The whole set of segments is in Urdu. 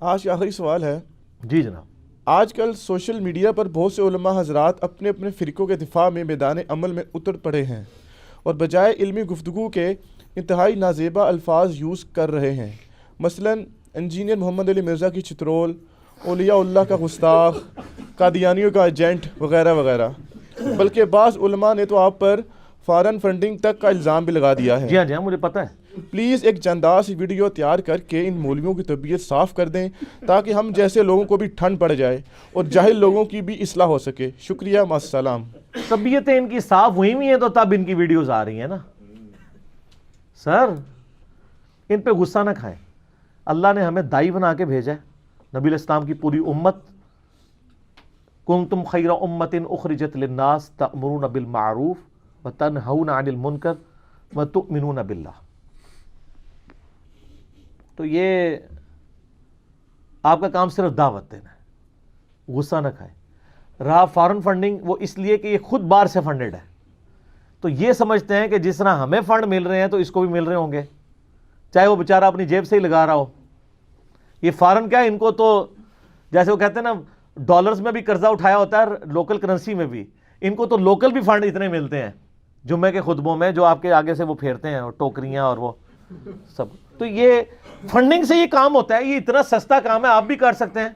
آج کا آخری سوال ہے. جی جناب. آج کل سوشل میڈیا پر بہت سے علماء حضرات اپنے اپنے فرقوں کے دفاع میں میدان عمل میں اتر پڑے ہیں اور بجائے علمی گفتگو کے انتہائی نازیبا الفاظ یوز کر رہے ہیں. مثلا انجینئر محمد علی مرزا کی چترول، اولیاء اللہ کا گستاخ، قادیانیوں کا ایجنٹ وغیرہ وغیرہ. بلکہ بعض علماء نے تو آپ پر فارن فنڈنگ تک کا الزام بھی لگا دیا ہے. جی ہاں مجھے پتہ ہے. پلیز ایک جاندار سی ویڈیو تیار کر کے ان مولویوں کی طبیعت صاف کر دیں تاکہ ہم جیسے لوگوں کو بھی ٹھنڈ پڑ جائے اور جاہل لوگوں کی بھی اصلاح ہو سکے. شکریہ، مع السلام. طبیعتیں ان کی صاف ہوئی ہوئی ہیں تو تب ان کی ویڈیوز آ رہی ہیں نا. سر ان پہ غصہ نہ کھائیں. اللہ نے ہمیں دائی بنا کے بھیجا ہے. نبی الاسلام کی پوری امت، کنتم خیر امت اخرجت للناس تأمرون بالمعروف وتنہون عن المنکر وتؤمنون باللہ. تو یہ آپ کا کام صرف دعوت دینا ہے، غصہ نہ کھائیں. رہا فارن فنڈنگ، وہ اس لیے کہ یہ خود باہر سے فنڈڈ ہے، تو یہ سمجھتے ہیں کہ جس طرح ہمیں فنڈ مل رہے ہیں تو اس کو بھی مل رہے ہوں گے، چاہے وہ بیچارہ اپنی جیب سے ہی لگا رہا ہو. یہ فارن کیا ہے، ان کو تو جیسے وہ کہتے ہیں نا ڈالرز میں بھی قرضہ اٹھایا ہوتا ہے، لوکل کرنسی میں بھی، ان کو تو لوکل بھی فنڈ اتنے ملتے ہیں جمعے کے خطبوں میں جو آپ کے آگے سے وہ پھیرتے ہیں ٹوکریاں اور وہ سب. تو یہ فنڈنگ سے یہ کام ہوتا ہے. یہ اتنا سستا کام ہے، آپ بھی کر سکتے ہیں.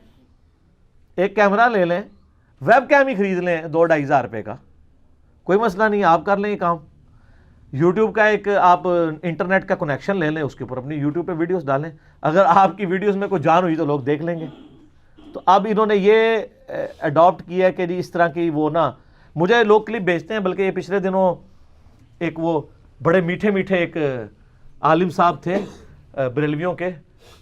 ایک کیمرہ لے لیں، ویب کیم ہی خرید لیں 2-2,500 روپے کا، کوئی مسئلہ نہیں، آپ کر لیں یہ کام. یوٹیوب کا ایک آپ انٹرنیٹ کا کنیکشن لے لیں، اس کے اوپر اپنی یوٹیوب پہ ویڈیوز ڈالیں. اگر آپ کی ویڈیوز میں کوئی جان ہوئی تو لوگ دیکھ لیں گے. تو اب انہوں نے یہ اڈاپٹ کیا کہ جی اس طرح کی وہ نا، مجھے لوگ کلپ بھیجتے ہیں. بلکہ یہ پچھلے دنوں ایک وہ بڑے میٹھے میٹھے ایک عالم صاحب تھے بریلویوں کے،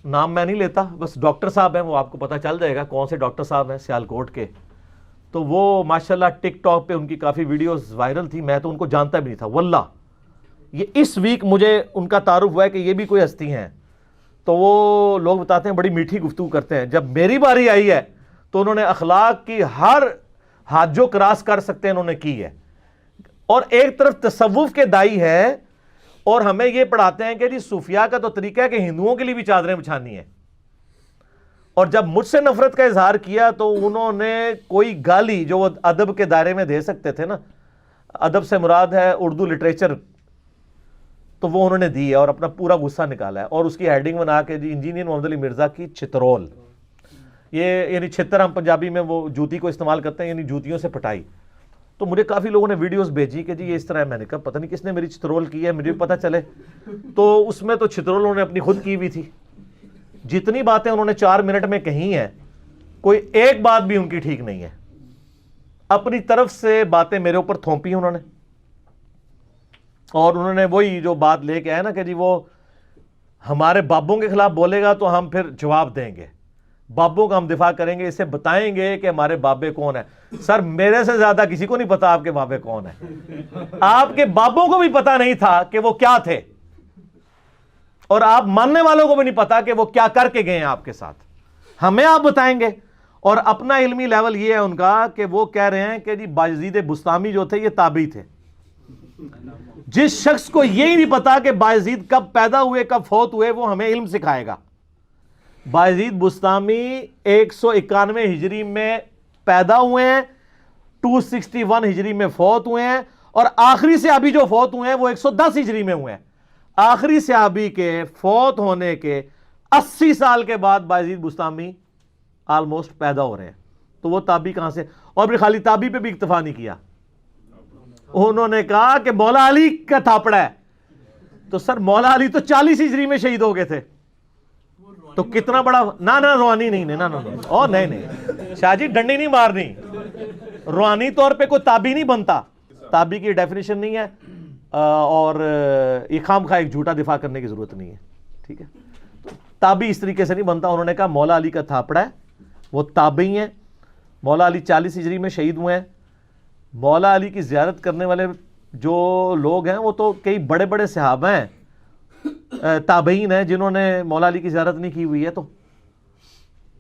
نام میں نہیں لیتا، بس ڈاکٹر صاحب ہیں، وہ آپ کو پتہ چل جائے گا کون سے ڈاکٹر صاحب ہیں، سیالکوٹ کے. تو وہ ماشاءاللہ ٹک ٹاک پہ ان کی کافی ویڈیوز وائرل تھی. میں تو ان کو جانتا بھی نہیں تھا واللہ. یہ اس ویک مجھے ان کا تعارف ہوا ہے کہ یہ بھی کوئی ہستی ہیں. تو وہ لوگ بتاتے ہیں بڑی میٹھی گفتگو کرتے ہیں. جب میری باری آئی ہے تو انہوں نے اخلاق کی ہر حد جو کراس کر سکتے ہیں انہوں نے کی ہے. اور ایک طرف تصوف کے دائی ہے اور ہمیں یہ پڑھاتے ہیں کہ جی صوفیاء کا تو طریقہ ہے کہ ہندوؤں کے لیے بھی چادریں بچھانی ہیں. اور جب مجھ سے نفرت کا اظہار کیا تو انہوں نے کوئی گالی جو وہ ادب کے دائرے میں دے سکتے تھے نا، ادب سے مراد ہے اردو لٹریچر، تو وہ انہوں نے دی ہے اور اپنا پورا غصہ نکالا ہے. اور اس کی ہیڈنگ بنا کے جی انجینئر محمد علی مرزا کی چترول. یہ یعنی چھتر ہم پنجابی میں وہ جوتی کو استعمال کرتے ہیں، یعنی جوتیوں سے پٹائی. تو مجھے کافی لوگوں نے ویڈیوز بھیجی کہ جی یہ اس طرح ہے. میں نے کہا پتہ نہیں کس نے میری چترول کی ہے، مجھے بھی پتہ چلے. تو اس میں تو چترول انہوں نے اپنی خود کی ہوئی تھی. جتنی باتیں انہوں نے 4 منٹ میں کہی ہیں، کوئی ایک بات بھی ان کی ٹھیک نہیں ہے. اپنی طرف سے باتیں میرے اوپر تھوپی انہوں نے. اور انہوں نے وہی جو بات لے کے آئے نا کہ جی وہ ہمارے بابوں کے خلاف بولے گا تو ہم پھر جواب دیں گے، بابوں کا ہم دفاع کریں گے، اسے بتائیں گے کہ ہمارے بابے کون ہیں. سر میرے سے زیادہ کسی کو نہیں پتا آپ کے بابے کون ہیں. آپ کے بابوں کو بھی پتا نہیں تھا کہ وہ کیا تھے، اور آپ ماننے والوں کو بھی نہیں پتا کہ وہ کیا کر کے گئے ہیں آپ کے ساتھ. ہمیں آپ بتائیں گے. اور اپنا علمی لیول یہ ہے ان کا کہ وہ کہہ رہے ہیں کہ جی بایزید بستامی جو تھے یہ تابعی تھے. جس شخص کو یہی نہیں پتا کہ بایزید کب پیدا ہوئے کب فوت ہوئے وہ ہمیں علم سکھائے گا. بایزید بستامی 191 ہجری میں پیدا ہوئے ہیں، 261 ہجری میں فوت ہوئے ہیں، اور آخری صحابی جو فوت ہوئے ہیں وہ 110 ہجری میں ہوئے ہیں. آخری صحابی کے فوت ہونے کے 80 سال کے بعد بایزید بستامی آلموسٹ پیدا ہو رہے ہیں. تو وہ تابعی کہاں سے؟ اور بھی خالی تابعی پہ بھی اکتفا نہیں کیا، انہوں نے کہا کہ مولا علی کا تھاپڑا ہے. تو سر مولا علی تو 40 ہجری میں شہید ہو گئے تھے. تو کتنا بڑا نہ روحانی نہیں اور نہیں شاہ جی ڈنڈی نہیں مارنی. روحانی طور پہ کوئی تابعی نہیں بنتا، تابعی کی ڈیفینیشن نہیں ہے، اور یہ خام خواہ ایک جھوٹا دفاع کرنے کی ضرورت نہیں ہے. ٹھیک ہے، تابعی اس طریقے سے نہیں بنتا. انہوں نے کہا مولا علی کا تھاپڑا ہے، وہ تابعی ہیں. مولا علی 40 ہجری میں شہید ہوئے ہیں. مولا علی کی زیارت کرنے والے جو لوگ ہیں وہ تو کئی بڑے بڑے صحابہ ہیں، تابعین ہیں جنہوں نے مولا علی کی زیارت نہیں کی ہوئی ہے. تو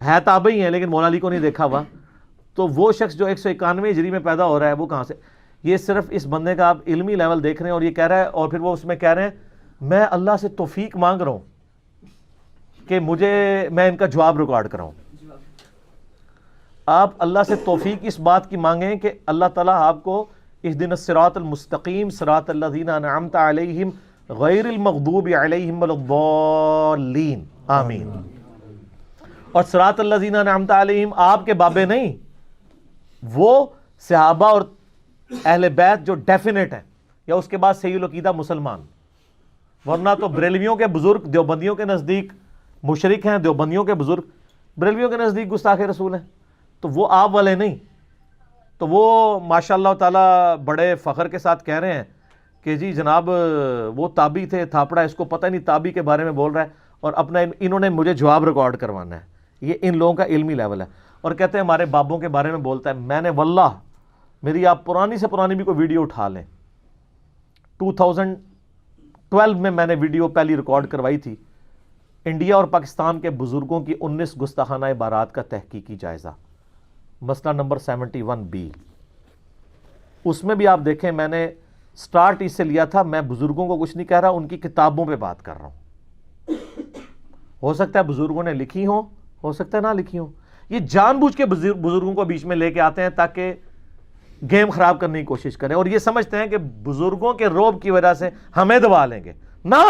ہے تابعی ہیں لیکن مولا علی کو نہیں دیکھا ہوا. تو وہ شخص جو 191 ہجری میں پیدا ہو رہا ہے وہ کہاں سے؟ یہ صرف اس بندے کا آپ علمی لیول دیکھ رہے ہیں. اور یہ کہہ رہا ہے، اور پھر وہ اس میں کہہ رہے ہیں میں اللہ سے توفیق مانگ رہا ہوں. کہ میں ان کا جواب ریکارڈ کراؤں. آپ اللہ سے توفیق اس بات کی مانگیں کہ اللہ تعالیٰ آپ کو اہدنا الصراط المستقیم صراط الذین انعمت علیہم غیر المغضوب علیہم ولا الضالین آمین. اور صراط الذین انعمت علیہم آپ کے بابے نہیں، وہ صحابہ اور اہل بیت جو ڈیفینیٹ ہیں، یا اس کے بعد صحیح العقیدہ مسلمان. ورنہ تو بریلویوں کے بزرگ دیوبندیوں کے نزدیک مشرک ہیں، دیوبندیوں کے بزرگ بریلویوں کے نزدیک گستاخ رسول ہیں. تو وہ آپ والے نہیں. تو وہ ماشاء اللہ تعالیٰ بڑے فخر کے ساتھ کہہ رہے ہیں کہ جی جناب وہ تابی تھے، تھاپڑا اس کو پتہ نہیں تابی کے بارے میں بول رہا ہے، اور اپنا انہوں نے مجھے جواب ریکارڈ کروانا ہے. یہ ان لوگوں کا علمی لیول ہے. اور کہتے ہیں ہمارے بابوں کے بارے میں بولتا ہے. میں نے واللہ میری آپ پرانی سے پرانی بھی کوئی ویڈیو اٹھا لیں، 2012 میں نے ویڈیو پہلی ریکارڈ کروائی تھی، انڈیا اور پاکستان کے بزرگوں کی 19 گستاخانہ عبارات کا تحقیقی جائزہ، مسئلہ نمبر 71B. اس میں بھی آپ دیکھیں میں نے سٹارٹ اس سے لیا تھا، میں بزرگوں کو کچھ نہیں کہہ رہا، ان کی کتابوں پہ بات کر رہا ہوں. ہو سکتا ہے بزرگوں نے لکھی ہوں، ہو سکتا ہے نہ لکھی ہوں. یہ جان بوجھ کے بزرگوں کو بیچ میں لے کے آتے ہیں تاکہ گیم خراب کرنے کی کوشش کریں، اور یہ سمجھتے ہیں کہ بزرگوں کے روب کی وجہ سے ہمیں دبا لیں گے. نہ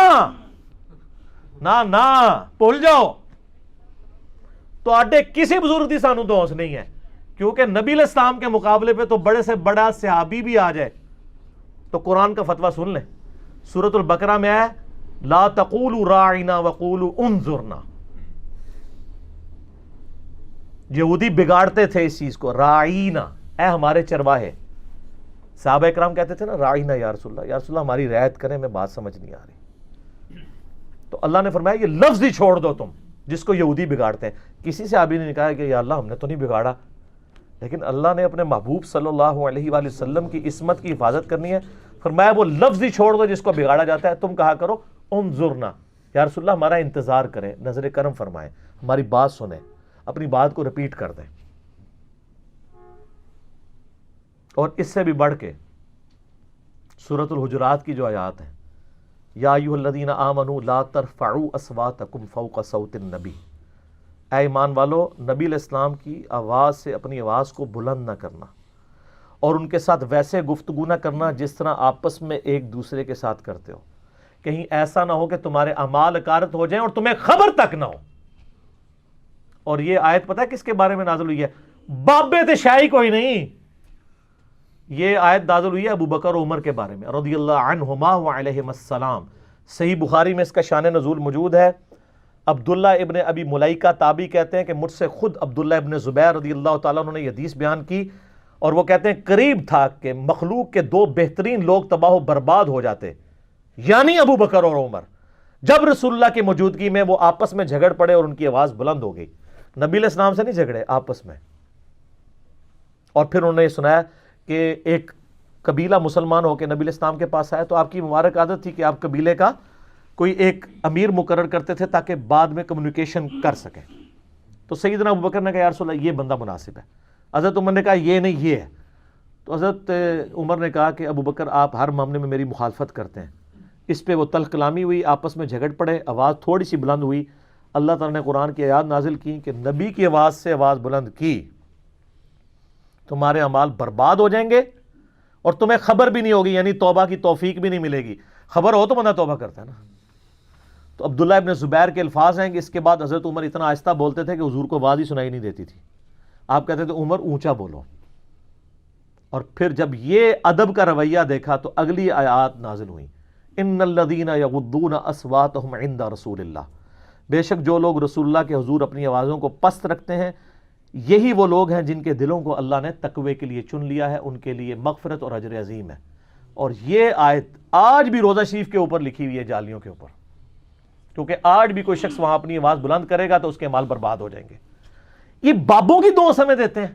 بھول جاؤ. تو آڈے کسی بزرگ دی سانو دوست نہیں ہے، کیونکہ نبی علیہ السلام کے مقابلے پہ تو بڑے سے بڑا صحابی بھی آ جائے تو قرآن کا فتویٰ سن لیں. سورۃ البقرہ میں ہے لا تقولوا راعنا وقولوا انظرنا. یہودی بگاڑتے تھے اس چیز کو، راعینا اے ہمارے چرواہے. صحابہ اکرام کہتے تھے نا راعینا یا رسول اللہ ہماری رعایت کریں، میں بات سمجھ نہیں آ رہی. تو اللہ نے فرمایا یہ لفظ ہی چھوڑ دو تم جس کو یہودی بگاڑتے ہیں. کسی صحابی نے کہا کہ یا اللہ ہم نے تو نہیں بگاڑا، لیکن اللہ نے اپنے محبوب صلی اللہ علیہ وآلہ وسلم کی عصمت کی حفاظت کرنی ہے. فرمایا وہ لفظ ہی چھوڑ دو جس کو بگاڑا جاتا ہے، تم کہا کرو انظرنا یا رسول اللہ ہمارا انتظار کریں، نظر کرم فرمائیں، ہماری بات سنیں، اپنی بات کو ریپیٹ کر دیں. اور اس سے بھی بڑھ کے سورۃ الحجرات کی جو آیات ہیں، یا ایھا الذین آمنوا لا ترفعوا اصواتکم فوق صوت النبی، اے ایمان والو نبی علیہ السلام کی آواز سے اپنی آواز کو بلند نہ کرنا، اور ان کے ساتھ ویسے گفتگو نہ کرنا جس طرح آپس میں ایک دوسرے کے ساتھ کرتے ہو، کہیں ایسا نہ ہو کہ تمہارے اعمال اکارت ہو جائیں اور تمہیں خبر تک نہ ہو. اور یہ آیت پتہ ہے کس کے بارے میں نازل ہوئی ہے؟ بابے تے شاہی کوئی نہیں. یہ آیت نازل ہوئی ہے ابو بکر اور عمر کے بارے میں رضی اللہ عنہما وعلیہم السلام. صحیح بخاری میں اس کا شان نزول موجود ہے. عبداللہ ابن ابی ملیکہ تابعی کہتے ہیں کہ مجھ سے خود عبداللہ ابن زبیر رضی اللہ تعالیٰ عنہ نے یہ حدیث بیان کی، اور وہ کہتے ہیں قریب تھا کہ مخلوق کے دو بہترین لوگ تباہ و برباد ہو جاتے، یعنی ابو بکر اور عمر، جب رسول اللہ کی موجودگی میں وہ آپس میں جھگڑ پڑے اور ان کی آواز بلند ہو گئی. نبی علیہ السلام سے نہیں جھگڑے، آپس میں. اور پھر انہوں نے یہ سنایا کہ ایک قبیلہ مسلمان ہو کے نبی علیہ السلام کے پاس آیا، تو آپ کی مبارک عادت تھی کہ آپ قبیلے کا کوئی ایک امیر مقرر کرتے تھے تاکہ بعد میں کمیونیکیشن کر سکیں. تو سیدنا ابو بکر نے کہا یا رسول اللہ یہ بندہ مناسب ہے. حضرت عمر نے کہا یہ نہیں یہ ہے. تو حضرت عمر نے کہا کہ ابو بکر آپ ہر معاملے میں میری مخالفت کرتے ہیں. اس پہ وہ تلخ کلامی ہوئی، آپس میں جھگڑ پڑے، آواز تھوڑی سی بلند ہوئی. اللہ تعالیٰ نے قرآن کی آیات نازل کی کہ نبی کی آواز سے آواز بلند کی تمہارے اعمال برباد ہو جائیں گے اور تمہیں خبر بھی نہیں ہوگی، یعنی توبہ کی توفیق بھی نہیں ملے گی. خبر ہو تو بندہ توبہ کرتا ہے نا. تو عبداللہ ابن زبیر کے الفاظ ہیں کہ اس کے بعد حضرت عمر اتنا آہستہ بولتے تھے کہ حضور کو آواز ہی سنائی نہیں دیتی تھی. آپ کہتے تھے عمر اونچا بولو. اور پھر جب یہ ادب کا رویہ دیکھا تو اگلی آیات نازل ہوئیں، ان الذین یغضون اصواتهم عند رسول اللہ، بے شک جو لوگ رسول اللہ کے حضور اپنی آوازوں کو پست رکھتے ہیں یہی وہ لوگ ہیں جن کے دلوں کو اللہ نے تقوی کے لیے چن لیا ہے، ان کے لیے مغفرت اور اجر عظیم ہے. اور یہ آیت آج بھی روضہ شریف کے اوپر لکھی ہوئی ہے، جالیوں کے اوپر، کیونکہ آج بھی کوئی شخص وہاں اپنی آواز بلند کرے گا تو اس کے مال برباد ہو جائیں گے. یہ بابوں کی دھونس ہمیں دیتے ہیں،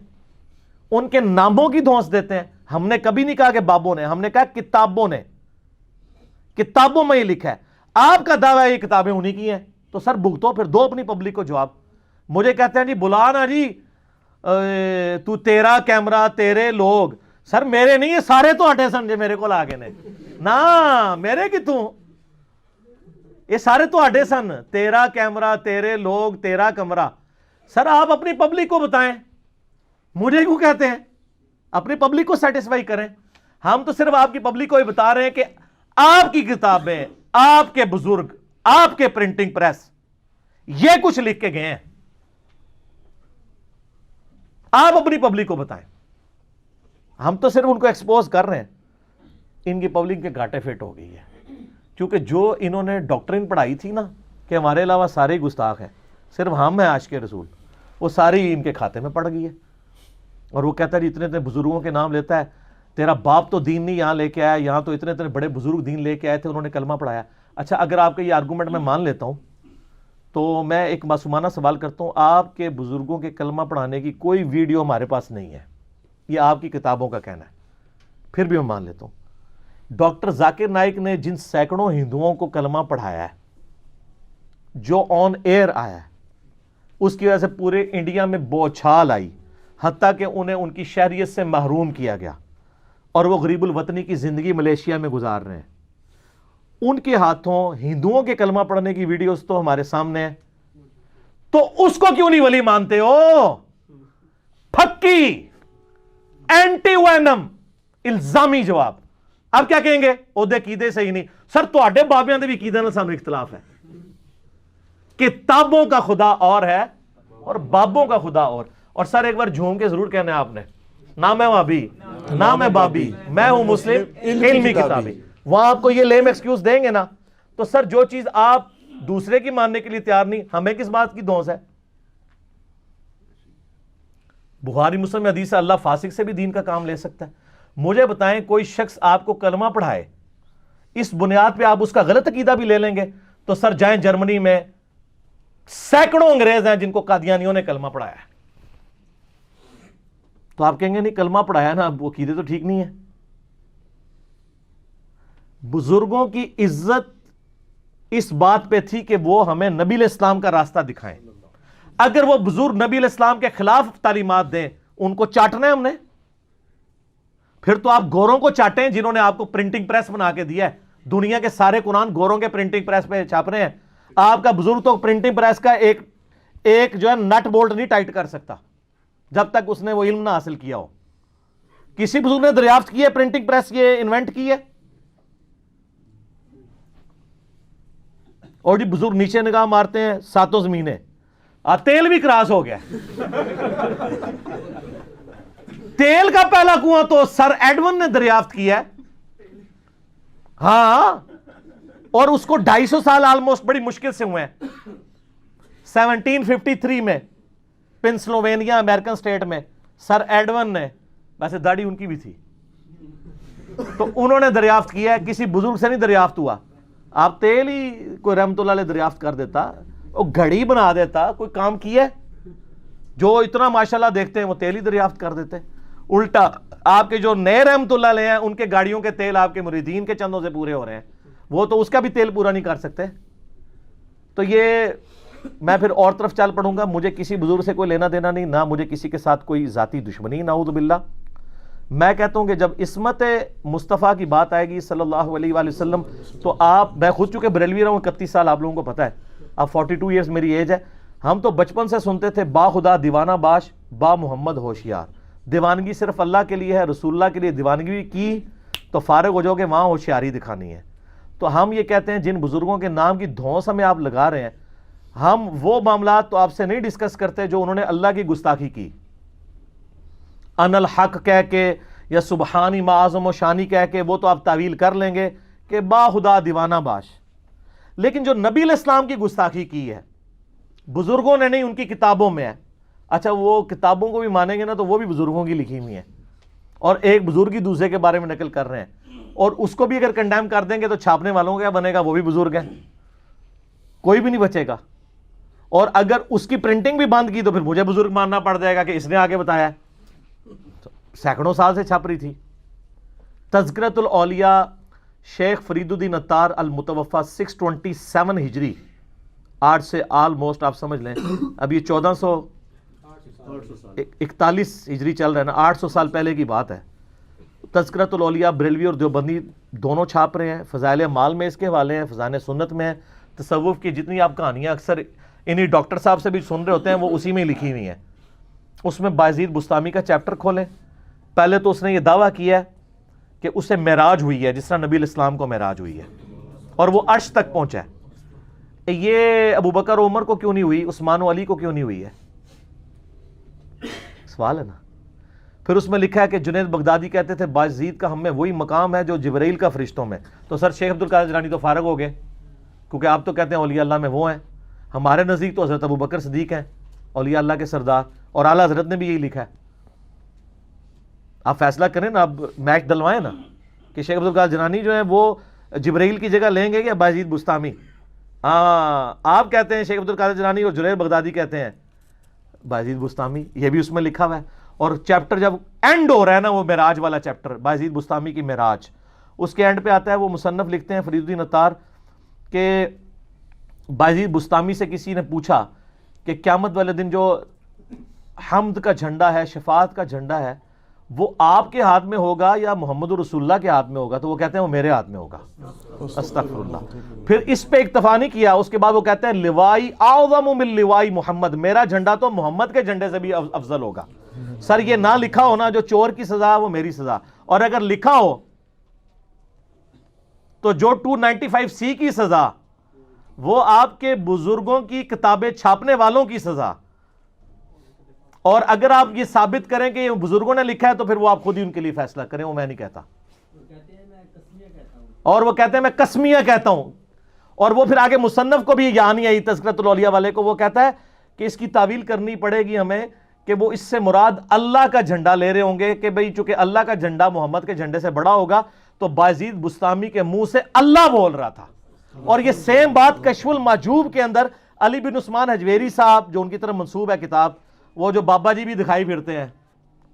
ان کے ناموں کی دھونس دیتے ہیں. ہم نے کبھی نہیں کہا کہ بابوں نے، ہم نے کہا کتابوں نے، کتابوں میں یہ لکھا ہے. آپ کا دعویٰ ہے یہ کتابیں انہی کی ہیں، تو سر بھگتو، پھر دو اپنی پبلک کو جواب. مجھے کہتے ہیں جی بلا نا جی تو تیرا کیمرہ تیرے لوگ، سر میرے نہیں، یہ سارے تو ہٹے سن جے میرے کو لاگے نے نا، میرے کی تو یہ سارے تو آڈے سن، تیرا کیمرہ، تیرے لوگ، تیرا کمرہ. سر آپ اپنی پبلک کو بتائیں، مجھے کیوں کہتے ہیں؟ اپنی پبلک کو سیٹسفائی کریں. ہم تو صرف آپ کی پبلک کو ہی بتا رہے ہیں کہ آپ کی کتابیں، آپ کے بزرگ، آپ کے پرنٹنگ پریس یہ کچھ لکھ کے گئے ہیں. آپ اپنی پبلک کو بتائیں. ہم تو صرف ان کو ایکسپوز کر رہے ہیں. ان کی پبلک کے گھاٹے فٹ ہو گئی ہے، کیونکہ جو انہوں نے ڈاکٹرین پڑھائی تھی نا کہ ہمارے علاوہ سارے گستاخ ہیں، صرف ہم ہیں عاشق رسول، وہ ساری ان کے کھاتے میں پڑ گئی ہے. اور وہ کہتا ہے اتنے اتنے بزرگوں کے نام لیتا ہے، تیرا باپ تو دین نہیں یہاں لے کے آیا، یہاں تو اتنے اتنے بڑے بزرگ دین لے کے آئے تھے، انہوں نے کلمہ پڑھایا. اچھا اگر آپ کا یہ آرگومنٹ میں مان لیتا ہوں تو میں ایک معصومانہ سوال کرتا ہوں، آپ کے بزرگوں کے کلمہ پڑھانے کی کوئی ویڈیو ہمارے پاس نہیں ہے، یہ آپ کی کتابوں کا کہنا ہے، پھر بھی میں مان لیتا ہوں. ڈاکٹر ذاکر نائک نے جن سینکڑوں ہندوؤں کو کلمہ پڑھایا ہے، جو آن ایئر آیا ہے، اس کی وجہ سے پورے انڈیا میں بوچھال آئی، حتیٰ کہ انہیں ان کی شہریت سے محروم کیا گیا اور وہ غریب الوطنی کی زندگی ملیشیا میں گزار رہے ہیں. ان کے ہاتھوں ہندوؤں کے کلمہ پڑھنے کی ویڈیوز تو ہمارے سامنے ہیں، تو اس کو کیوں نہیں ولی مانتے ہو؟ پھکی اینٹی وینم الزامی جواب. اب کیا کہیں گے؟ عہدے عقیدے سے ہی نہیں. سر تواڈے بابیاں دے بھی عقیدے نال سانوں اختلاف ہے. کتابوں کا خدا اور ہے اور بابوں کا خدا اور سر ایک بار جھوم کے ضرور کہنا ہے آپ نے، نہ میں وہابی نہ میں بابی، میں ہوں مسلم علمی کتابی. وہاں آپ کو یہ لیم ایکسکیوز دیں گے نا، تو سر جو چیز آپ دوسرے کی ماننے کے لیے تیار نہیں، ہمیں کس بات کی دھونس ہے؟ بخاری مسلم میں حدیث ہے اللہ فاسق سے بھی دین کا کام لے سکتا ہے. مجھے بتائیں کوئی شخص آپ کو کلمہ پڑھائے، اس بنیاد پہ آپ اس کا غلط عقیدہ بھی لے لیں گے، تو سر جائیں جرمنی میں سینکڑوں انگریز ہیں جن کو قادیانیوں نے کلمہ پڑھایا ہے، تو آپ کہیں گے نہیں کلمہ پڑھایا نا، وہ عقیدے تو ٹھیک نہیں ہے. بزرگوں کی عزت اس بات پہ تھی کہ وہ ہمیں نبی علیہ السلام کا راستہ دکھائیں. اگر وہ بزرگ نبی علیہ السلام کے خلاف تعلیمات دیں، ان کو چاٹنا ہے ہم نے. پھر تو آپ گوروں کو چاٹیں جنہوں نے آپ کو پرنٹنگ پریس بنا کے دیا ہے. دنیا کے سارے قرآن گوروں کے پرنٹنگ پریس پہ چھاپ رہے ہیں. آپ کا بزرگ تو پرنٹنگ پریس کا ایک جو ہے نٹ بولٹ نہیں ٹائٹ کر سکتا جب تک اس نے وہ علم نہ حاصل کیا ہو. کسی بزرگ نے دریافت کی ہے پرنٹنگ پریس یہ انوینٹ کی ہے؟ اور جی بزرگ نیچے نگاہ مارتے ہیں ساتوں زمینیں، تیل بھی کراس ہو گیا. تیل کا پہلا کنواں تو سر ایڈون نے دریافت کیا ہے، ہاں، اور اس کو 250 سال آلموسٹ بڑی مشکل سے ہوئے ہیں. 1753 میں پنسلوینیا امریکن سٹیٹ میں سر ایڈون نے، ویسے داڑھی ان کی بھی تھی، تو انہوں نے دریافت کیا ہے، کسی بزرگ سے نہیں دریافت ہوا. آپ تیل ہی کوئی رحمت اللہ علیہ دریافت کر دیتا، وہ گھڑی بنا دیتا، کوئی کام کیا ہے؟ جو اتنا ماشاءاللہ دیکھتے ہیں وہ تیل ہی دریافت کر دیتے. الٹا آپ کے جو نئے رحمت اللہ علیہ ہیں ان کے گاڑیوں کے تیل آپ کے مریدین کے چندوں سے پورے ہو رہے ہیں، وہ تو اس کا بھی تیل پورا نہیں کر سکتے. تو یہ میں پھر اور طرف چل پڑوں گا. مجھے کسی بزرگ سے کوئی لینا دینا نہیں، نہ مجھے کسی کے ساتھ کوئی ذاتی دشمنی، نعوذ باللہ. میں کہتا ہوں کہ جب عصمت مصطفیٰ کی بات آئے گی صلی اللہ علیہ وآلہ وسلم، تو میں خود چونکہ بریلوی رہا ہوں 31 سال، آپ لوگوں کو پتہ ہے، اب 42 ایئرز میری ایج ہے. ہم تو بچپن سے سنتے تھے با خدا دیوانہ باش، با محمد ہوشیار. دیوانگی صرف اللہ کے لیے ہے، رسول اللہ کے لیے دیوانگی کی تو فارغ ہو جاؤ گے، وہاں ہوشیاری دکھانی ہے. تو ہم یہ کہتے ہیں جن بزرگوں کے نام کی دھونس ہمیں آپ لگا رہے ہیں، ہم وہ معاملات تو آپ سے نہیں ڈسکس کرتے جو انہوں نے اللہ کی گستاخی کی. ان الحق کہہ کے یا سبحانی ما اعظم و شانی کہہ کے وہ تو آپ تعویل کر لیں گے کہ با خدا دیوانہ باش. لیکن جو نبی علیہ السلام کی گستاخی کی ہے بزرگوں نے نہیں، ان کی کتابوں میں ہے. اچھا وہ کتابوں کو بھی مانیں گے نا تو وہ بھی بزرگوں کی لکھی ہوئی ہیں، اور ایک بزرگ ہی دوسرے کے بارے میں نقل کر رہے ہیں، اور اس کو بھی اگر کنڈیم کر دیں گے تو چھاپنے والوں کا کیا بنے گا؟ وہ بھی بزرگ ہیں، کوئی بھی نہیں بچے گا. اور اگر اس کی پرنٹنگ بھی بند کی تو پھر مجھے بزرگ ماننا پڑ جائے گا کہ اس نے آگے بتایا ہے. سینکڑوں سال سے چھپ رہی تھی. تذکرۃ الاولیاء شیخ فرید الدین عطار المتوفا 627 ہجری، آج سے آلموسٹ آپ سمجھ لیں اب یہ 1441 ہجری چل رہا ہے نا، 800 سال پہلے کی بات ہے. تذکرۃ الاولیاء بریلوی اور دیوبندی دونوں چھاپ رہے ہیں. فضائل اعمال میں اس کے حوالے ہیں، فضائل سنت میں ہیں، تصوف کی جتنی آپ کہانیاں اکثر انہی ڈاکٹر صاحب سے بھی سن رہے ہوتے ہیں، وہ اسی میں لکھی ہوئی ہیں. اس میں بایزید بستامی کا چیپٹر کھولیں. پہلے تو اس نے یہ دعویٰ کیا ہے کہ اسے معراج ہوئی ہے جس طرح نبی علیہ السلام کو معراج ہوئی ہے اور وہ عرش تک پہنچا ہے. یہ ابو بکر و عمر کو کیوں نہیں ہوئی، عثمان و علی کو کیوں نہیں ہوئی ہے؟ سوال ہے نا. پھر اس میں لکھا ہے کہ جنید بغدادی کہتے تھے بایزید کا ہم میں وہی مقام ہے جو جبرائیل کا فرشتوں میں. تو سر شیخ عبدالقادر جیلانی تو فارغ ہو گئے، کیونکہ آپ تو کہتے ہیں اولیاء اللہ میں وہ ہیں. ہمارے نزدیک تو حضرت ابو بکر صدیق ہیں اولیاء اللہ کے سردار، اور اعلیٰ حضرت نے بھی یہی لکھا ہے. آپ فیصلہ کریں نا، اب میچ ڈلوائیں نا کہ شیخ عبدالقادر جیلانی جو ہیں وہ جبرائیل کی جگہ لیں گے یا بایزید بستامی. ہاں آپ کہتے ہیں شیخ عبدالقادر جیلانی اور جنید بغدادی کہتے ہیں بایزید بستامی، یہ بھی اس میں لکھا ہوا ہے. اور چیپٹر جب اینڈ ہو رہا ہے نا، وہ معراج والا چیپٹر بایزید بستامی کی معراج، اس کے اینڈ پہ آتا ہے، وہ مصنف لکھتے ہیں فرید الدین عطار کہ بایزید بستامی سے کسی نے پوچھا کہ قیامت والے دن جو حمد کا جھنڈا ہے، شفاعت کا جھنڈا ہے، وہ آپ کے ہاتھ میں ہوگا یا محمد رسول اللہ کے ہاتھ میں ہوگا؟ تو وہ کہتے ہیں وہ میرے ہاتھ میں ہوگا. استغفر اللہ. پھر اس پہ اکتفا نہیں کیا، اس کے بعد وہ کہتے ہیں لوائی اعظم من لوائی محمد، میرا جھنڈا تو محمد کے جھنڈے سے بھی افضل ہوگا. سر یہ نہ لکھا ہو نا، جو چور کی سزا وہ میری سزا، اور اگر لکھا ہو تو جو 295C کی سزا وہ آپ کے بزرگوں کی کتابیں چھاپنے والوں کی سزا. اور اگر آپ یہ ثابت کریں کہ یہ بزرگوں نے لکھا ہے تو پھر وہ آپ خود ہی ان کے لیے فیصلہ کریں، وہ میں نہیں کہتا. اور وہ کہتے ہیں میں قسمیہ کہتا ہوں. اور وہ پھر آگے مصنف کو بھی یہاں نہیں آئی تذکرۃ الاولیاء والے کو، وہ کہتا ہے کہ اس کی تعویل کرنی پڑے گی ہمیں کہ وہ اس سے مراد اللہ کا جھنڈا لے رہے ہوں گے کہ بھئی چونکہ اللہ کا جھنڈا محمد کے جھنڈے سے بڑا ہوگا تو بایزید بستامی کے منہ سے اللہ بول رہا تھا. اور یہ سیم بات کشف المحجوب کے اندر علی بن عثمان حجویری صاحب جو ان کی طرف منسوب ہے کتاب، وہ جو بابا جی بھی دکھائی پھرتے ہیں،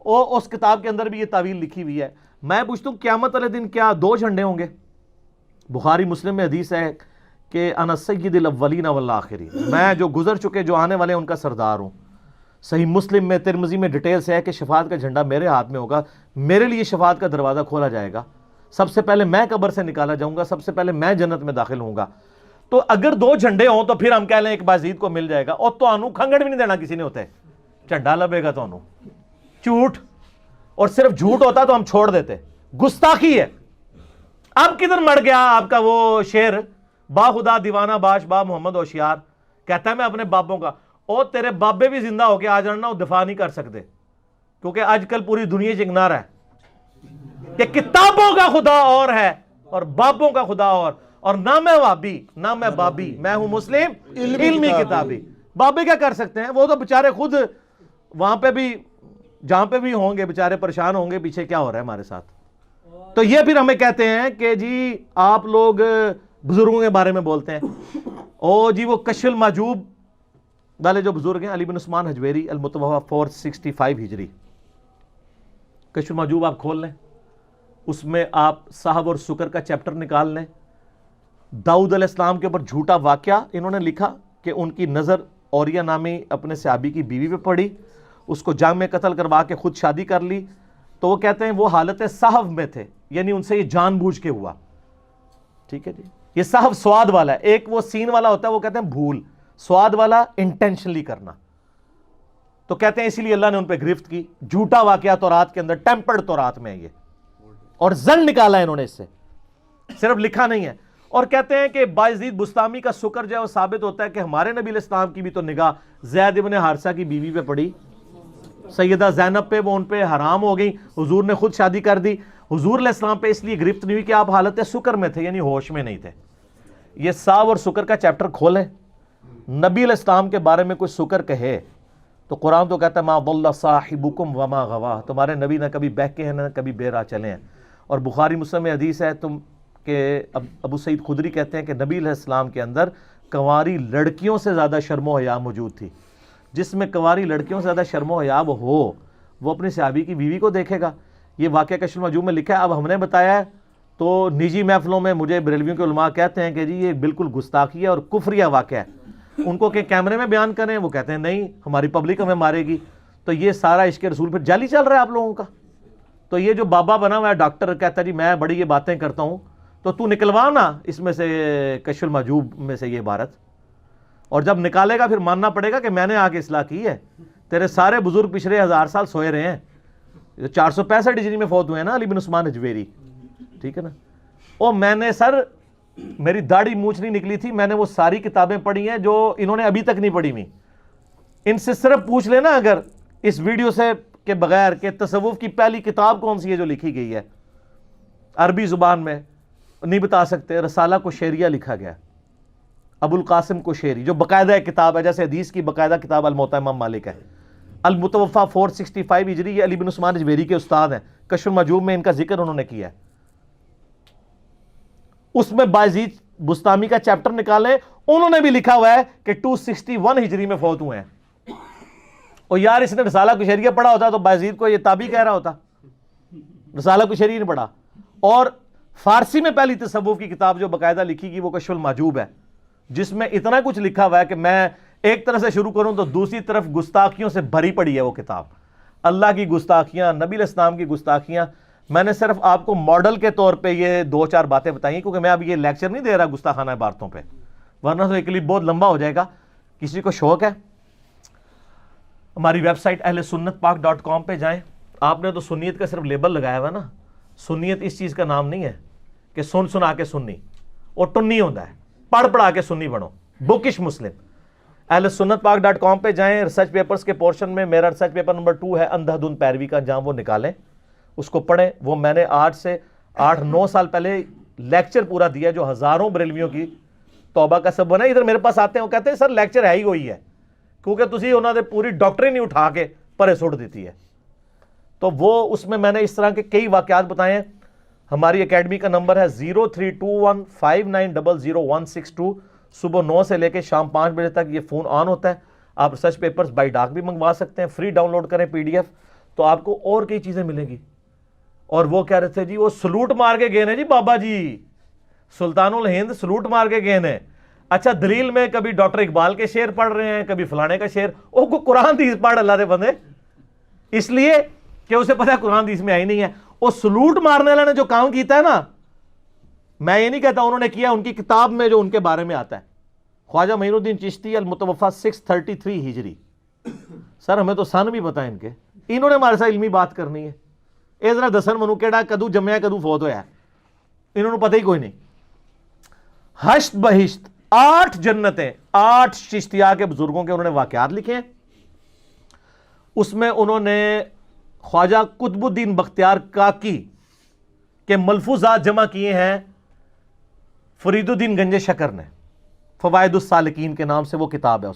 وہ اس کتاب کے اندر بھی یہ تعویل لکھی ہوئی ہے. میں پوچھتا ہوں قیامت والے دن کیا 2 جھنڈے ہوں گے؟ بخاری مسلم میں حدیث ہے کہ انا سید الاولین والآخرین، میں جو گزر چکے جو آنے والے ان کا سردار ہوں. صحیح مسلم میں ترمذی میں ڈیٹیل سے ہے کہ شفاعت کا جھنڈا میرے ہاتھ میں ہوگا، میرے لیے شفاعت کا دروازہ کھولا جائے گا، سب سے پہلے میں قبر سے نکالا جاؤں گا، سب سے پہلے میں جنت میں داخل ہوں گا. تو اگر 2 جھنڈے ہوں تو پھر ہم کہہ لیں ایک بایزید کو مل جائے گا، اور تو انو کھنگڑ بھی نہیں دینا کسی نے ہوتے، جھنڈا لبے گا تو انو جھوٹ. اور صرف جھوٹ ہوتا تو ہم چھوڑ دیتے، گستاخی ہے. اب کدھر مر گیا آپ کا وہ شعر با خدا دیوانہ باش با محمد ہوشیار، کہتا ہے میں اپنے بابوں کا، اور تیرے بابے بھی زندہ ہو کے آ جانا وہ دفاع نہیں کر سکتے، کیونکہ آج کل پوری دنیا چنگنا رہا ہے کہ کتابوں کا خدا اور ہے اور بابوں کا خدا اور نہ میں وابی نہ میں بابی، میں ہوں مسلم علمی کتابی. بابے کیا کر سکتے ہیں؟ وہ تو بےچارے خود وہاں پہ بھی جہاں پہ بھی ہوں گے بےچارے پریشان ہوں گے پیچھے کیا ہو رہا ہے ہمارے ساتھ. تو یہ پھر ہمیں کہتے ہیں کہ جی آپ لوگ بزرگوں کے بارے میں بولتے ہیں، او جی وہ کشف المحجوب والے جو بزرگ ہیں علی بن عثمان حجویری المتوفی 465 ہجری، کشف المحجوب آپ کھول لیں، اس میں آپ صاحب اور سکر کا چیپٹر نکال لیں. داؤد علیہ السلام کے اوپر جھوٹا واقعہ انہوں نے لکھا کہ ان کی نظر اوریہ نامی اپنے صحابی کی بیوی پہ پڑی، اس کو جنگ میں قتل کروا کے خود شادی کر لی. تو وہ کہتے ہیں وہ حالت صحف میں تھے، یعنی ان سے یہ جان بوجھ کے ہوا. ٹھیک ہے جی، یہ صحف سواد والا ہے، ایک وہ سین والا ہوتا ہے وہ کہتے ہیں بھول، سواد والا انٹینشنلی کرنا. تو کہتے ہیں اسی لیے اللہ نے ان پہ گرفت کی. جھوٹا واقعہ تورات کے اندر، ٹیمپرڈ تورات میں ہے یہ، اور زن نکالا ہے انہوں نے اس سے، صرف لکھا نہیں ہے. اور کہتے ہیں کہ بایزید بستامی کا سکر جو ہے وہ ثابت ہوتا ہے کہ ہمارے نبی علیہ السلام کی بھی تو نگاہ زید ابن حارثہ کی بیوی پہ پڑی، سیدہ زینب پہ، وہ ان پہ حرام ہو گئی، حضور نے خود شادی کر دی. حضور علیہ السلام پہ اس لیے گرفت نہیں ہوئی کہ آپ حالت سکر میں تھے، یعنی ہوش میں نہیں تھے. یہ ساو اور سکر کا چیپٹر کھولیں، نبی علیہ السلام کے بارے میں کوئی سکر کہے تو قرآن تو کہتا ہے ما ضل صاحبکم وما غوا، تمہارے نبی نہ کبھی بہکے ہیں نہ کبھی بے راہ چلے ہیں. اور بخاری مسلم میں حدیث ہے کہ ابو سعید خدری کہتے ہیں کہ نبی علیہ السلام کے اندر کنواری لڑکیوں سے زیادہ شرم و حیا موجود تھی. جس میں کنواری لڑکیوں سے زیادہ شرم و حیا ہو وہ اپنے صحابی کی بیوی کو دیکھے گا. یہ واقعہ کشف المحجوب میں لکھا ہے. اب ہم نے بتایا ہے تو نجی محفلوں میں مجھے بریلویوں کے علماء کہتے ہیں کہ جی یہ بالکل گستاخی ہے اور کفریہ واقعہ ہے. ان کو کہ کیمرے میں بیان کریں، وہ کہتے ہیں نہیں ہماری پبلک ہمیں مارے گی. تو یہ سارا عشق رسول پھر جعلی چل رہا ہے آپ لوگوں کا. تو یہ جو بابا بنا ہوا ہے ڈاکٹر کہتا ہے جی میں بڑی یہ باتیں کرتا ہوں، تو تو نکلوا نا اس میں سے کشف المحجوب میں سے یہ عبارت, اور جب نکالے گا پھر ماننا پڑے گا کہ میں نے آ کے اصلاح کی ہے. تیرے سارے بزرگ پچھلے 1000 سال سوئے رہے ہیں, 465 ہجری میں فوت ہوئے ہیں نا علی بن عثمان اجویری, ٹھیک ہے نا. اور میں نے سر, میری داڑھی مونچھ نہیں نکلی تھی, میں نے وہ ساری کتابیں پڑھی ہیں جو انہوں نے ابھی تک نہیں پڑھی ہوئی. ان سے صرف پوچھ لینا اگر اس ویڈیو سے کے بغیر کہ تصوف کی پہلی کتاب کون سی ہے جو لکھی گئی ہے عربی زبان میں, نہیں بتا سکتے. رسالہ کوشیریہ لکھا گیا, ابو القاسم کوشیری, جو باقاعدہ ایک کتاب ہے, جیسے حدیث کی باقاعدہ کتاب الموطا امام مالک ہے. المتوفا 465 ہجری, یہ علی بن عثمان اجویری کے استاد ہیں. کشف المحجوب میں ان کا ذکر انہوں نے کیا ہے. اس میں بایزید بستامی کا چیپٹر نکالے, انہوں نے بھی لکھا ہوا ہے کہ 261 ہجری میں فوت ہوئے ہیں. اور یار اس نے رسالہ کوشیریہ پڑھا ہوتا تو بایزید کو یہ تابعی کہہ رہا ہوتا, رسالہ کوشیریہ نے پڑھا. اور فارسی میں پہلی تصوف کی کتاب جو باقاعدہ لکھی گئی وہ کشف المحجوب ہے, جس میں اتنا کچھ لکھا ہوا ہے کہ میں ایک طرح سے شروع کروں تو دوسری طرف گستاخیوں سے بھری پڑی ہے وہ کتاب. اللہ کی گستاخیاں, نبی علیہ السلام کی گستاخیاں. میں نے صرف آپ کو ماڈل کے طور پہ یہ 2-4 باتیں بتائی ہیں, کیونکہ میں اب یہ لیکچر نہیں دے رہا گستاخانہ عبارتوں پہ, ورنہ تو ایک کلپ بہت لمبا ہو جائے گا. کسی کو شوق ہے ہماری ویب سائٹ اہلسنتپاک.com پہ جائیں. آپ نے تو سنیت کا صرف لیبل لگایا ہوا نا, سنیت اس چیز کا نام نہیں ہے کہ سن سنا کے سنی, اور ٹنی ہوتا ہے پڑھ پڑھا کے سنی بنو, بکش مسلم. اہلسنتپاک.com پہ جائیں, ریسرچ پیپرز کے پورشن میں میرا ریسرچ پیپر نمبر 2 ہے اندھا دھند پیروی کا انجام, وہ نکالیں, اس کو پڑھیں. وہ میں نے آج سے 8-9 سال پہلے لیکچر پورا دیا جو ہزاروں بریلویوں کی توبہ کا سبب بنا. ادھر میرے پاس آتے ہیں, وہ کہتے ہیں سر لیکچر ہے ہی وہی ہے, کیونکہ تسی انہوں نے پوری ڈاکٹری نہیں اٹھا کے پرے سٹ دیتی ہے. تو وہ اس میں نے اس طرح کے کئی واقعات بتائے ہیں. ہماری اکیڈمی کا نمبر ہے 032159000162. صبح 9 سے لے کے شام 5 بجے تک یہ فون آن ہوتا ہے. آپ ریسرچ پیپرز بائی ڈاک بھی منگوا سکتے ہیں, فری ڈاؤن لوڈ کریں PDF, تو آپ کو اور کئی چیزیں ملیں گی. اور وہ کہہ رہے تھے جی وہ سلوٹ مار کے گئے ہیں جی بابا جی, سلطان الہند سلوٹ مار کے گئے ہیں. اچھا دلیل میں کبھی ڈاکٹر اقبال کے شعر پڑھ رہے ہیں, کبھی فلانے کا شعر, او کو قرآن حدیث پڑھ اللہ دے بندے, اس لیے کہ اسے پتہ ہے قرآن حدیث میں آئی نہیں ہے. وہ سلوٹ مارنے والے نے جو کام کیتا ہے نا, میں یہ نہیں کہتا انہوں نے کیا, ان کی کتاب میں جو ان کے بارے میں آتا ہے. خواجہ معین الدین چشتی المتوفا 633 ہجری. سر ہمیں تو سن بھی پتہ ہے ان کے, انہوں نے ہمارے ساتھ علمی بات کرنی ہے. اے ذرا دسن منو کیڑا کدو جمعہ کدو فوت ہویا ہے, انہوں نے پتہ ہی کوئی نہیں. ہشت بہشت 8 جنتیں 8 چشتیہ کے بزرگوں کے انہوں نے واقعات لکھے ہیں. اس میں انہوں نے خواجہ قطب الدین بختیار کاکی کے ملفوظات جمع کیے ہیں فرید الدین گنج شکر نے. فوائد السالکین کے نام سے وہ کتاب ہے.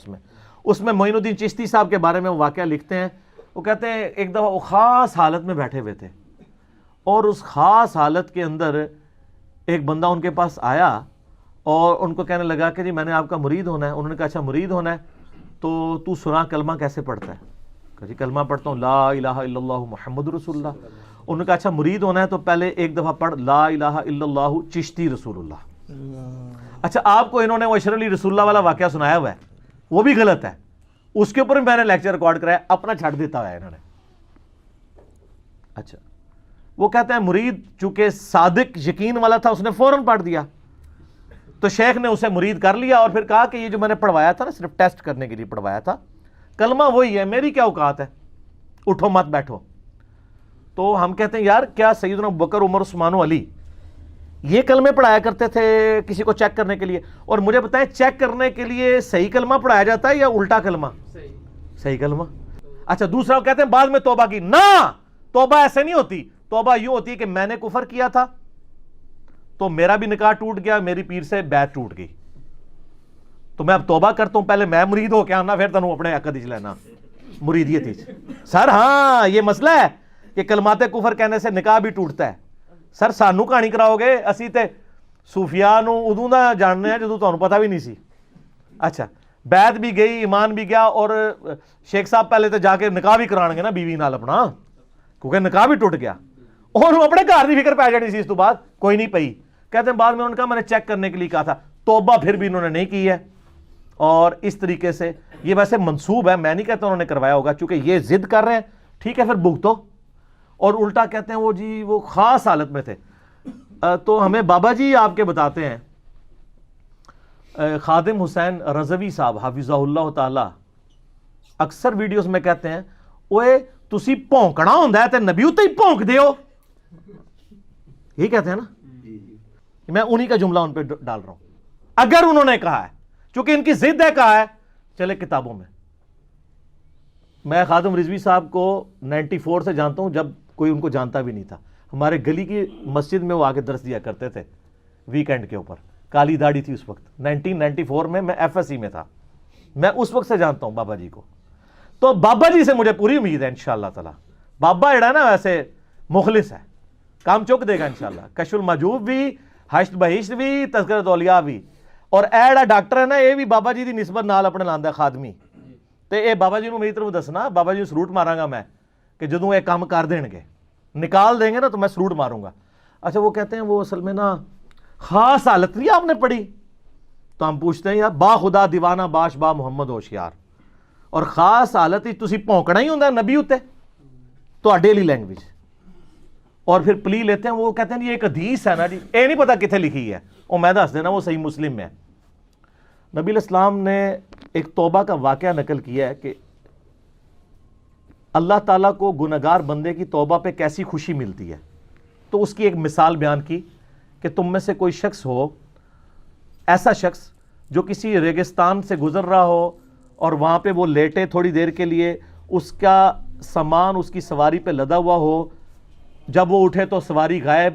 اس میں معین الدین چشتی صاحب کے بارے میں واقعہ لکھتے ہیں. وہ کہتے ہیں ایک دفعہ وہ خاص حالت میں بیٹھے ہوئے تھے, اور اس خاص حالت کے اندر ایک بندہ ان کے پاس آیا اور ان کو کہنے لگا کہ جی میں نے آپ کا مرید ہونا ہے. انہوں نے کہا اچھا مرید ہونا ہے تو سنا کلمہ کیسے پڑھتا ہے؟ کہ جی کلمہ پڑھتا ہوں لا الہ الا اللہ محمد رسول اللہ. انہوں نے کہا اچھا مرید ہونا ہے تو پہلے ایک دفعہ پڑھ لا الہ الا اللہ چشتی رسول اللہ. اچھا آپ کو انہوں نے وہ اشر علی رسول اللہ والا واقعہ سنایا ہوا ہے, وہ بھی غلط ہے, اس کے اوپر میں نے لیکچر ریکارڈ کرایا, اپنا چھڑ دیتا ہے انہوں نے. اچھا وہ کہتے ہیں مرید چونکہ صادق یقین والا تھا, اس نے فوراً پڑھ دیا, تو شیخ نے اسے مرید کر لیا اور پھر کہا کہ یہ جو میں نے پڑھوایا تھا نا صرف ٹیسٹ کرنے کے لیے پڑھوایا تھا, کلمہ وہی ہے, میری کیا اوقات ہے, اٹھو مت بیٹھو. تو ہم کہتے ہیں یار کیا سیدنا ابوبکر عمر عثمان و علی یہ کلمے پڑھایا کرتے تھے کسی کو چیک کرنے کے لیے؟ اور مجھے بتائیں چیک کرنے کے لیے صحیح کلمہ پڑھایا جاتا ہے یا الٹا کلمہ؟ صحیح کلمہ. اچھا دوسرا وہ کہتے ہیں بعد میں توبہ کی. نہ, توبہ ایسے نہیں ہوتی. توبہ یوں ہوتی ہے کہ میں نے کفر کیا تھا تو میرا بھی نکاح ٹوٹ گیا, میری پیر سے بیعت ٹوٹ گئی, تو میں اب توبہ کرتا ہوں, پہلے میں مرید ہو کے آنا پھر تنوں اپنے عقد ہی لینا مریدیت ہی. سر ہاں یہ مسئلہ ہے کہ کلمات کفر کہنے سے نکاح بھی ٹوٹتا ہے. سر سانو کہانی کراؤ گے, اسی تے صوفیاء نو ادوں دا جاننے ہیں جدوں تانوں پتہ بھی نہیں سی. اچھا بیعت بھی گئی, ایمان بھی گیا, اور شیخ صاحب پہلے تے جا کے نکاح بھی کران گے نا بیوی نال اپنا, کیونکہ نکاح بھی ٹوٹ گیا, اور وہ اپنے گھر دی فکر پی جانی سی. اس تو بعد کوئی نہیں پئی. کہتے ہیں بعد میں انہوں نے کہا میں نے چیک کرنے کے لیے کہا تھا, توبہ پھر بھی انہوں نے نہیں کی ہے. اور اس طریقے سے یہ ویسے منسوب ہے, میں نہیں کہتا انہوں نے کروایا ہوگا, چونکہ یہ ضد کر رہے ہیں, ٹھیک ہے پھر بھگتو. اور الٹا کہتے ہیں وہ جی وہ خاص حالت میں تھے. تو ہمیں بابا جی آپ کے بتاتے ہیں، خادم حسین رضوی صاحب حافظہ اللہ تعالی اکثر ویڈیوز میں کہتے ہیں اوے تسی پونکنا ہوندا ہے تے نبی اتے ہی پونک دیو، یہ کہتے ہیں نا. میں انہی کا جملہ ان پہ ڈال رہا ہوں. اگر انہوں نے کہا ہے، چونکہ ان کی ضد ہے، کہا ہے چلے کتابوں میں خادم رضوی صاحب کو 94 سے جانتا ہوں، جب کوئی ان کو جانتا بھی نہیں تھا. ہمارے گلی کی مسجد میں وہ آ کے درس دیا کرتے تھے ویکینڈ کے اوپر. کالی داڑھی تھی اس وقت 1994 میں ایف ایس سی میں تھا. میں اس وقت سے جانتا ہوں بابا جی کو. تو بابا جی سے مجھے پوری امید ہے انشاءاللہ تعالی. بابا جڑا نا ویسے مخلص ہے، کام چک دے گا انشاءاللہ. کشف المحجوب بھی، حشت بہشت بھی، تذکرۃ اولیاء بھی. اور ایڑا ڈاکٹر ہے نا، یہ بھی بابا جی دی نسبت نال اپنے لاندا ہے خادمی. تے اے بابا جی نو میری طرف دسنا، بابا جی سلوٹ ماراں گا میں کہ جدوں یہ کام کر دیں گے، نکال دیں گے نا تو میں سلوٹ ماروں گا. اچھا وہ کہتے ہیں وہ اصل میں نا خاص حالت نہیں آپ نے پڑھی. تو ہم پوچھتے ہیں یار با خدا دیوانہ باش با محمد ہوشیار، اور خاص حالت ہی تسی پونکنا ہی ہوندا نبی اتے تو ڈیلی لینگویج. اور پھر پلی لیتے ہیں، وہ کہتے ہیں یہ ایک حدیث ہے نا جی، اے نہیں پتا کتنے لکھی ہے، وہ میں دس دینا وہ صحیح مسلم میں ہے. نبی علیہ السلام نے ایک توبہ کا واقعہ نقل کیا ہے کہ اللہ تعالیٰ کو گنہگار بندے کی توبہ پہ کیسی خوشی ملتی ہے. تو اس کی ایک مثال بیان کی کہ تم میں سے کوئی شخص ہو، ایسا شخص جو کسی ریگستان سے گزر رہا ہو اور وہاں پہ وہ لیٹے تھوڑی دیر کے لیے، اس کا سامان اس کی سواری پہ لدا ہوا ہو، جب وہ اٹھے تو سواری غائب.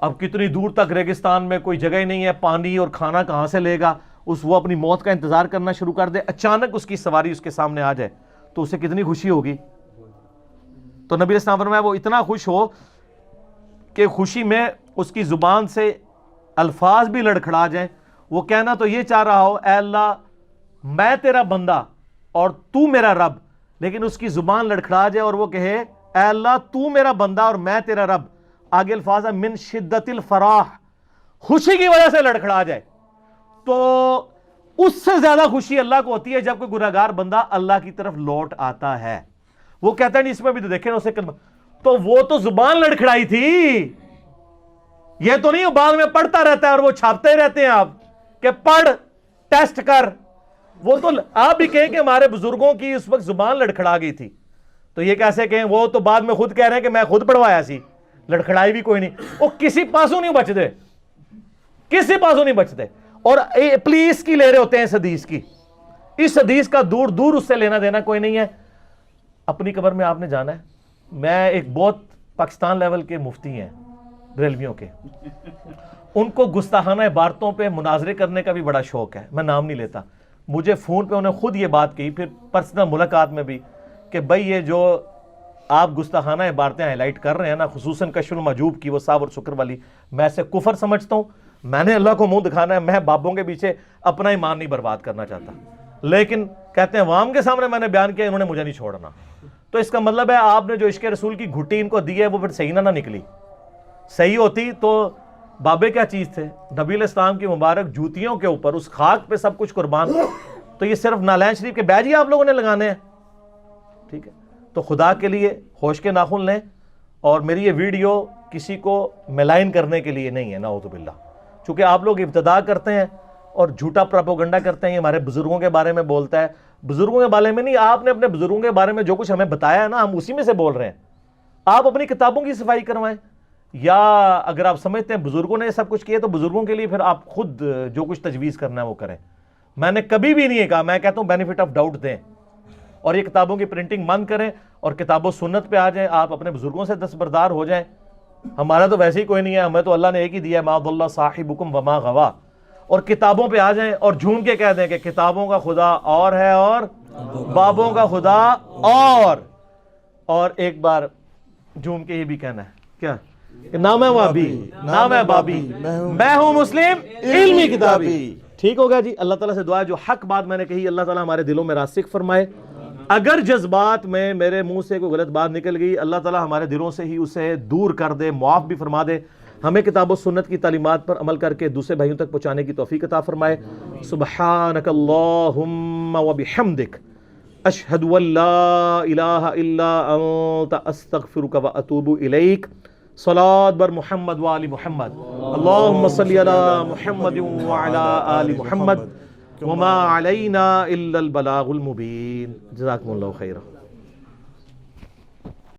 اب کتنی دور تک ریگستان میں کوئی جگہ ہی نہیں ہے، پانی اور کھانا کہاں سے لے گا، وہ اپنی موت کا انتظار کرنا شروع کر دے. اچانک اس کی سواری اس کے سامنے آ جائے تو اسے کتنی خوشی ہوگی. تو نبی علیہ السلام فرمایا وہ اتنا خوش ہو کہ خوشی میں اس کی زبان سے الفاظ بھی لڑکھڑا جائیں. وہ کہنا تو یہ چاہ رہا ہو اے اللہ میں تیرا بندہ اور تو میرا رب، لیکن اس کی زبان لڑکھڑا جائے اور وہ کہے اے اللہ تو میرا بندہ اور میں تیرا رب. آگے الفاظ ہے من شدت الفراح، خوشی کی وجہ سے لڑکھڑا جائے. تو اس سے زیادہ خوشی اللہ کو ہوتی ہے جب کوئی گنہگار بندہ اللہ کی طرف لوٹ آتا ہے. وہ کہتا ہے نہیں اس میں بھی تو دیکھیں اسے تو وہ تو زبان لڑکھڑائی تھی، یہ تو نہیں بعد میں پڑھتا رہتا ہے اور وہ چھاپتے رہتے ہیں آپ کہ پڑھ ٹیسٹ کر. وہ تو آپ بھی کہیں کہ ہمارے بزرگوں کی اس وقت زبان لڑکھڑا گئی تھی، تو یہ کیسے کہیں؟ وہ تو بعد میں خود کہہ رہے ہیں کہ میں خود پڑھوایا سی، لڑکھڑائی بھی کوئی نہیں. وہ کسی پاسوں نہیں بچتے، کسی پاسوں نہیں بچتے. اور پلیز کی لے رہے ہوتے ہیں اس حدیث کی. اس حدیث کا دور دور اس سے لینا دینا کوئی نہیں ہے. اپنی قبر میں آپ نے جانا ہے. میں ایک بہت پاکستان لیول کے مفتی ہیں بریلویوں کے، ان کو گستاخانہ عبارتوں پہ مناظرے کرنے کا بھی بڑا شوق ہے. میں نام نہیں لیتا. مجھے فون پہ انہیں خود یہ بات کہی، پھر پرسنل ملاقات میں بھی، کہ بھائی یہ جو آپ گستاخانہ عبارتیں ہائی لائٹ کر رہے ہیں نا، خصوصاً کشف المحجوب کی وہ صاحب اور شکر والی، میں اسے کفر سمجھتا ہوں. میں نے اللہ کو منہ دکھانا ہے، میں بابوں کے پیچھے اپنا ایمان نہیں برباد کرنا چاہتا. لیکن کہتے ہیں عوام کے سامنے میں نے بیان کیا، انہوں نے مجھے نہیں چھوڑنا. تو اس کا مطلب ہے آپ نے جو عشق رسول کی گھٹی ان کو دی ہے وہ پھر صحیح نہ نکلی. صحیح ہوتی تو بابے کیا چیز تھے؟ نبی علیہ السلام کی مبارک جوتیوں کے اوپر اس خاک پہ سب کچھ قربان. تو یہ صرف نالین شریف کے بیج ہی آپ لوگوں نے لگانے ہیں. ٹھیک ہے، تو خدا کے لیے ہوش کے ناخن لیں. اور میری یہ ویڈیو کسی کو ملائن کرنے کے لیے نہیں ہے، نعوذ باللہ. چونکہ آپ لوگ ابتدا کرتے ہیں اور جھوٹا پروپیگنڈا کرتے ہیں، یہ ہمارے بزرگوں کے بارے میں بولتا ہے. بزرگوں کے بارے میں نہیں، آپ نے اپنے بزرگوں کے بارے میں جو کچھ ہمیں بتایا ہے نا، ہم اسی میں سے بول رہے ہیں. آپ اپنی کتابوں کی صفائی کروائیں، یا اگر آپ سمجھتے ہیں بزرگوں نے یہ سب کچھ کیا تو بزرگوں کے لیے پھر آپ خود جو کچھ تجویز کرنا ہے وہ کریں. میں نے کبھی بھی نہیں کہا، میں کہتا ہوں بینیفٹ آف ڈاؤٹ دیں اور یہ کتابوں کی پرنٹنگ بند کریں اور کتاب و سنت پہ آ جائیں. آپ اپنے بزرگوں سے دستبردار ہو جائیں. ہمارا تو ویسے ہی کوئی نہیں ہے، ہمیں تو اللہ نے ایک ہی دیا ہے، ما ضل صاحبکم وما غوا. اور کتابوں پہ آ جائیں اور جھوم کے کہہ دیں کہ کتابوں کا خدا اور ہے اور بابوں کا خدا اور ایک بار جھوم کے یہ بھی کہنا ہے کیا کہ نہ میں وابی نہ میں بابی، میں ہوں مسلم علمی کتابی. ٹھیک ہوگا جی. اللہ تعالیٰ سے دعا ہے جو حق بات میں نے کہی اللہ تعالیٰ ہمارے دلوں میں راسخ فرمائے. اگر جذبات میں میرے منہ سے کوئی غلط بات نکل گئی، اللہ تعالیٰ ہمارے دلوں سے ہی اسے دور کر دے، معاف بھی فرما دے. ہمیں کتاب و سنت کی تعلیمات پر عمل کر کے دوسرے بھائیوں تک پہنچانے کی توفیق عطا فرمائے. سبحانک اللہم و بحمدک اشہد ان لا الہ الا انت استغفرک و اتوب الیک. صلاۃ بر محمد و آل محمد. اللہم صلی علی محمد وعلی آل محمد وما علینا الا البلاغ المبین. جزاکم اللہ خیرا.